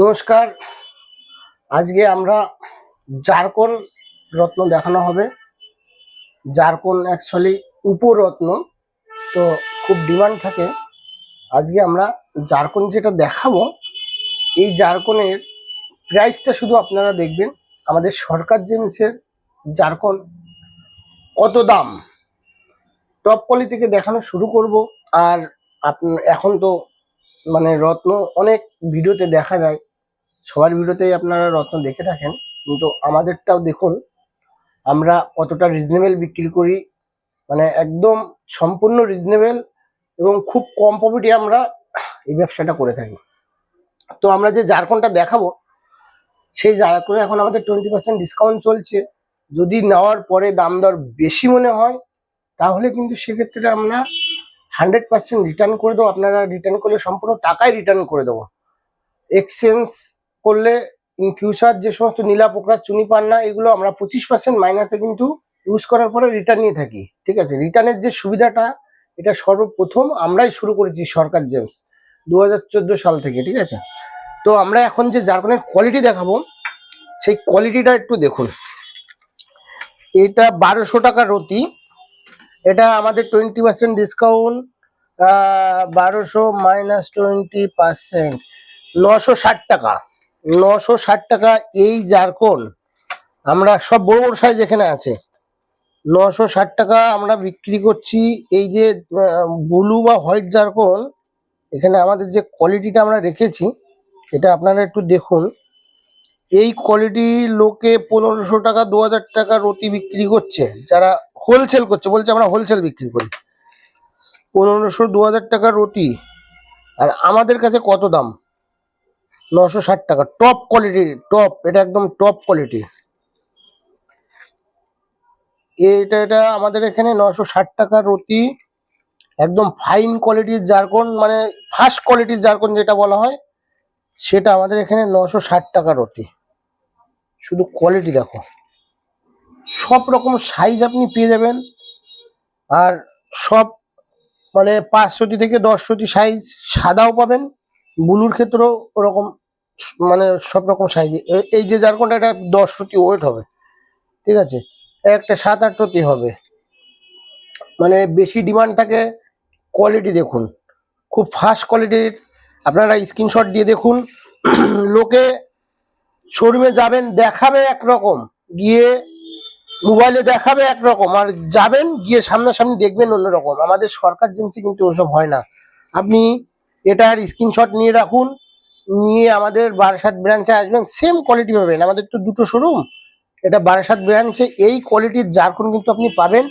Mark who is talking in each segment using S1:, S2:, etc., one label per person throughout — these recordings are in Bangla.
S1: নমস্কার। আজকে আমরা জারকন রত্ন দেখানো হবে। জারকন অ্যাকচুয়ালি উপরত্ন, তো খুব ডিমান্ড থাকে। আজকে আমরা জারকন যেটা দেখাবো, এই জারকনের প্রাইসটা শুধু আপনারা দেখবেন। আমাদের সরকার জেমসের জারকন কত দাম, টপ কোয়ালিটি থেকে দেখানো শুরু করব। আর এখন তো মানে রত্ন অনেক ভিডিওতে দেখা যায়, সবার ভিডিওতেই আপনারা রত্ন দেখে থাকেন, কিন্তু আমাদেরটাও দেখুন আমরা কতটা রিজনেবল বিক্রি করি। মানে একদম সম্পূর্ণ রিজনেবল এবং খুব কম প্রফিটে আমরা এই ব্যবসাটা করে থাকি। তো আমরা যে জারকনটা দেখাবো, সেই জারকনে এখন আমাদের 20% ডিসকাউন্ট চলছে। যদি নেওয়ার পরে দাম দর বেশি মনে হয়, তাহলে কিন্তু সেক্ষেত্রে আমরা 100% রিটার্ন করে দেবো। আপনারা রিটার্ন করলে সম্পূর্ণ টাকাই রিটার্ন করে দেবো। এক্সচেঞ্জ করলে ইন ফিউচার যে সমস্ত নীলা পোকরা চুনি পান্না, এগুলো আমরা 25% মাইনাসে কিন্তু ইউজ করার পরে রিটার্ন নিয়ে থাকি। ঠিক আছে, রিটার্নের যে সুবিধাটা, এটা সর্বপ্রথম আমরাই শুরু করেছি সরকার জেমস 2014 সাল থেকে। ঠিক আছে, তো আমরা এখন যে জারকনের কোয়ালিটি দেখাবো, সেই কোয়ালিটিটা একটু দেখুন। এটা 1200 টাকা রতি। এটা আমাদের 20% ডিসকাউন্ট, 1200 মাইনাস 20%, 960 টাকা। 960 টাকা এই জারকন আমরা সব বড় বড় সাইজ এখানে আছে। 960 টাকা আমরা বিক্রি করছি। এই যে ব্লু বা হোয়াইট জারকন, এখানে আমাদের যে কোয়ালিটিটা আমরা রেখেছি, এটা আপনারা একটু দেখুন। এই কোয়ালিটি লোকে 1500 টাকা 2000 টাকা রতি বিক্রি করছে, যারা হোলসেল করছে। বলছে আমরা হোলসেল বিক্রি করি, 1500 2000 টাকা রতি। আর আমাদের কাছে কত দাম? 960 টাকা। টপ কোয়ালিটির, টপ, এটা একদম টপ কোয়ালিটি। এটা আমাদের এখানে 960 টাকা রতি। একদম ফাইন কোয়ালিটির জারকন, মানে ফার্স্ট কোয়ালিটির জারকন যেটা বলা হয়, সেটা আমাদের এখানে 960 টাকা রতি। শুধু কোয়ালিটি দেখো, সব রকম সাইজ আপনি পেয়ে যাবেন। আর সব মানে 5 রতি থেকে 10 রতি সাইজ, সাদাও পাবেন, ব্লুর ক্ষেত্রেও ওরকম, মানে সব রকম সাইজ। এই যে জারকনটা, এটা 10 রতি ওয়েট হবে। ঠিক আছে, একটা 7-8 রতি হবে। মানে বেশি ডিমান্ড থাকে। কোয়ালিটি দেখুন, খুব ফার্স্ট কোয়ালিটির। আপনারা স্ক্রিনশট দিয়ে দেখুন। লোকে শোরুমে যাবেন, দেখাবে একরকম, গিয়ে মোবাইলে দেখাবে একরকম, আর যাবেন গিয়ে সামনাসামনি দেখবেন অন্যরকম। আমাদের সরকার জেমসি কিন্তু ওসব হয় না। আপনি এটার স্ক্রিনশট নিয়ে রাখুন, নিয়ে আমাদের বারাসাত ব্রাঞ্চে আসবেন, সেম কোয়ালিটি পাবেন। আমাদের তো দুটো শোরুম, এটা বারাসাত ব্রাঞ্চে এই কোয়ালিটির জারকন কিন্তু আপনি পাবেন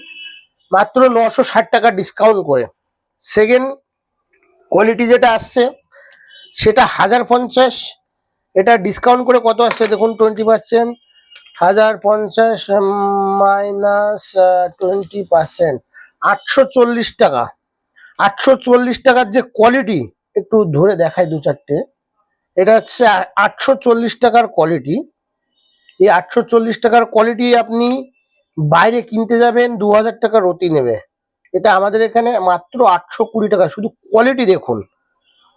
S1: মাত্র 960 টাকা ডিসকাউন্ট করে। সেকেন্ড কোয়ালিটি যেটা আসছে, সেটা 1050। এটা ডিসকাউন্ট করে কত আসছে দেখুন, 20%। 1050 মাইনাস 20%, 840 টাকা। 840 টাকার যে কোয়ালিটি, একটু ধরে দেখায় দু চারটে। এটা হচ্ছে 840 টাকার কোয়ালিটি। এই 840 টাকার কোয়ালিটি আপনি বাইরে কিনতে যাবেন 2000 টাকা রতি নেবে, এটা আমাদের এখানে মাত্র 820 টাকা। শুধু কোয়ালিটি দেখুন,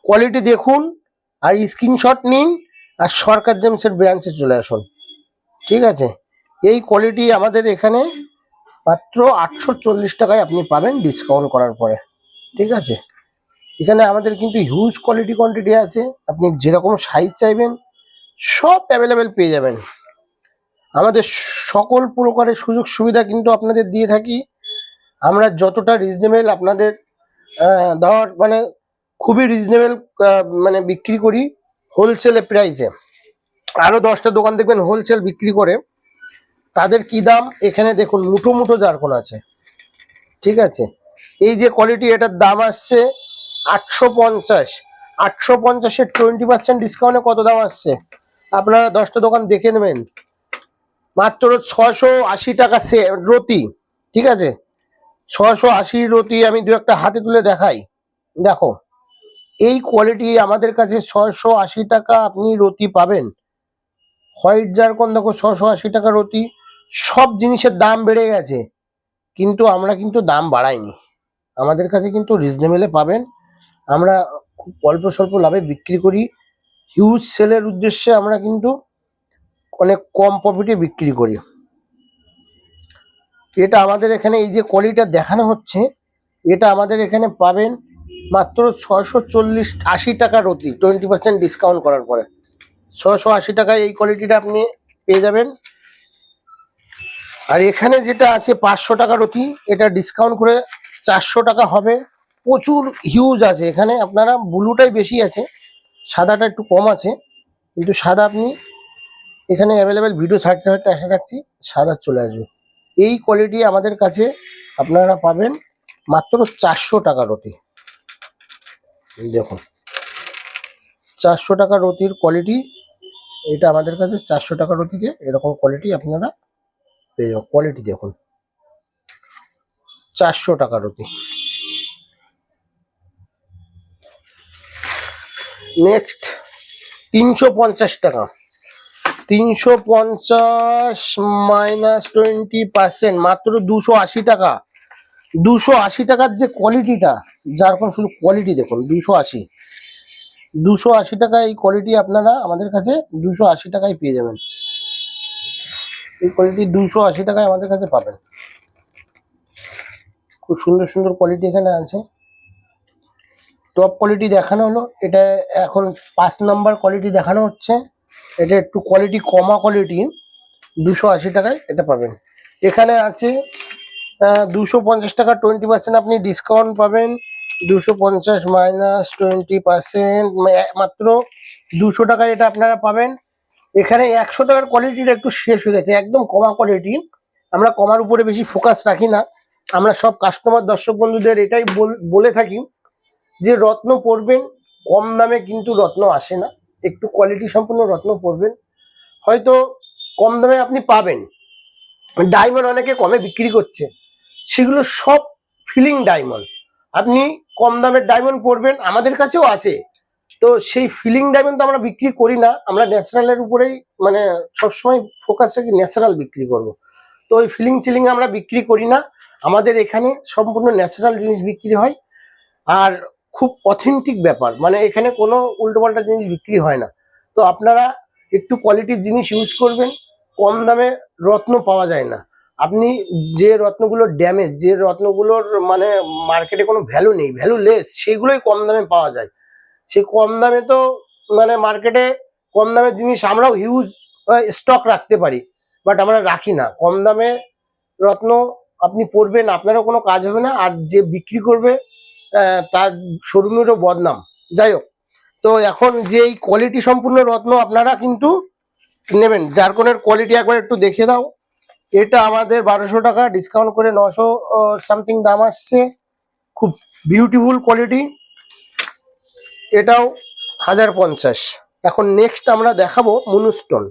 S1: কোয়ালিটি দেখুন, আর স্ক্রিনশট নিন, আর সরকার জেমসের ব্রাঞ্চে চলে আসুন। ঠিক আছে, এই কোয়ালিটি আমাদের এখানে মাত্র 840 টাকায় আপনি পাবেন ডিসকাউন্ট করার পরে। ঠিক আছে, এখানে আমাদের কিন্তু হিউজ কোয়ালিটি কোয়ান্টিটি আছে। আপনি যেরকম সাইজ চাইবেন সব অ্যাভেলেবেল পেয়ে যাবেন। আমাদের সকল প্রকারের সুযোগ সুবিধা কিন্তু আপনাদের দিয়ে থাকি। আমরা যতটা রিজনেবল আপনাদের দেওয়ার, মানে খুবই রিজনেবল মানে বিক্রি করি হোলসেলে প্রাইসে। আরও 10টা দোকান দেখবেন হোলসেল বিক্রি করে, তাদের কি দাম এখানে দেখুন। মুঠো মুঠো জারকন আছে। ঠিক আছে, এই যে কোয়ালিটি, এটার দাম আসছে 850। 850-এর 20% ডিসকাউন্টে কত দাম আসছে আপনারা 10টা দোকান দেখে নেবেন, মাত্র 680 টাকা রতি। ঠিক আছে, 680 রতি। আমি দু একটা হাতে তুলে দেখাই, দেখো এই কোয়ালিটি আমাদের কাছে 680 টাকা আপনি রতি পাবেন। হোয়াইট জারকন দেখো 680 টাকা রতি। সব জিনিসের দাম বেড়ে গেছে, কিন্তু আমরা কিন্তু দাম বাড়াইনি। আমাদের কাছে কিন্তু রিজনেবলে পাবেন। আমরা খুব অল্প স্বল্প লাভে বিক্রি করি। হিউজ সেলের উদ্দেশ্যে আমরা কিন্তু অনেক কম প্রফিটে বিক্রি করি। এটা আমাদের এখানে এই যে কোয়ালিটিটা দেখানো হচ্ছে, এটা আমাদের এখানে পাবেন মাত্র 680 টাকা রতি, 20% ডিসকাউন্ট করার পরে 680 টাকায় এই কোয়ালিটিটা আপনি পেয়ে যাবেন। আর এখানে যেটা আছে 500 টাকা রতি, এটা ডিসকাউন্ট করে 400 টাকা হবে। প্রচুর হিউজ আছে এখানে, আপনারা ব্লুটাই বেশি আছে, সাদাটা একটু কম আছে, কিন্তু সাদা আপনি এখানে অ্যাভেলেবেল ভিডিও ছাড়তে ছাড়তে আশা রাখছি সাদা চলে আসবে। এই কোয়ালিটি আমাদের কাছে আপনারা পাবেন মাত্র 400 টাকা রতি। দেখুন 400 টাকা রতির কোয়ালিটি, এটা আমাদের কাছে 400 টাকা রতিতে এরকম কোয়ালিটি আপনারা পেয়ে যাবেন। কোয়ালিটি দেখুন 400 টাকা রতি। নেক্সট 350 টাকা, 350 মাইনাস 20%, মাত্র 280 টাকা। 280 টাকার যে কোয়ালিটিটা, যার কোন শুধু কোয়ালিটি দেখুন 280 টাকা। এই কোয়ালিটি আপনারা আমাদের কাছে 280 টাকায় পেয়ে যাবেন। এই কোয়ালিটি 280 টাকায় আমাদের কাছে পাবেন। খুব সুন্দর সুন্দর কোয়ালিটি এখানে আছে। টপ কোয়ালিটি দেখানো হলো, এটা এখন 5 নম্বর কোয়ালিটি দেখানো হচ্ছে। এটা একটু কোয়ালিটি কমা কোয়ালিটি, 280 টাকায় এটা পাবেন। এখানে আছে 250 টাকা, 20% আপনি ডিসকাউন্ট পাবেন। 250 মাইনাস 20%, মাত্র 200 টাকায় এটা আপনারা পাবেন। এখানে 100 টাকার কোয়ালিটিটা একটু শেষ হয়ে গেছে, একদম কমা কোয়ালিটি। আমরা কমার উপরে বেশি ফোকাস রাখি না, আমরা সব কাস্টমার দর্শক বন্ধুদের এটাই বলে থাকি যে রত্ন পরবেন, কম দামে কিন্তু রত্ন আসে না, একটু কোয়ালিটি সম্পূর্ণ রত্ন পরবেন। হয়তো কম দামে আপনি পাবেন, ডায়মন্ড অনেকে কমে বিক্রি করছে, সেগুলো সব ফিলিং ডায়মন্ড। আপনি কম দামের ডায়মন্ড পরবেন, আমাদের কাছেও আছে, তো সেই ফিলিং ডায়মন্ড তো আমরা বিক্রি করি না, আমরা ন্যাচারালের উপরেই মানে সবসময় ফোকাস রাখি, ন্যাচারাল বিক্রি করব। তো ওই ফিলিং চিলিং আমরা বিক্রি করি না, আমাদের এখানে সম্পূর্ণ ন্যাচারাল জিনিস বিক্রি হয়। আর খুব অথেন্টিক ব্যাপার, মানে এখানে কোনো উল্টোপাল্টা জিনিস বিক্রি হয় না। তো আপনারা একটু কোয়ালিটির জিনিস ইউজ করবেন, কম দামে রত্ন পাওয়া যায় না। আপনি যে রত্নগুলোর ড্যামেজ, যে রত্নগুলোর মানে মার্কেটে কোনো ভ্যালু নেই, ভ্যালু লেস, সেগুলোই কম দামে পাওয়া যায়। সেই কম দামে তো মানে মার্কেটে কম দামের জিনিস আমরাও হিউজ স্টক রাখতে পারি, বাট আমরা রাখি না। কম দামে রত্ন আপনি পরবেন, আপনারও কোনো কাজ হবে না, আর যে বিক্রি করবে তার শোরুমেরও বদনাম। যাই হোক, তো এখন যে এই কোয়ালিটি সম্পূর্ণ রত্ন আপনারা কিন্তু নেবেন। জারকনের কোয়ালিটি একবার একটু দেখে দাও। এটা আমাদের 1200 টাকা, ডিসকাউন্ট করে 900 সামথিং দাম আসছে। খুব বিউটিফুল কোয়ালিটি, এটাও 1050। এখন নেক্সট আমরা দেখাবো মুনস্টোন।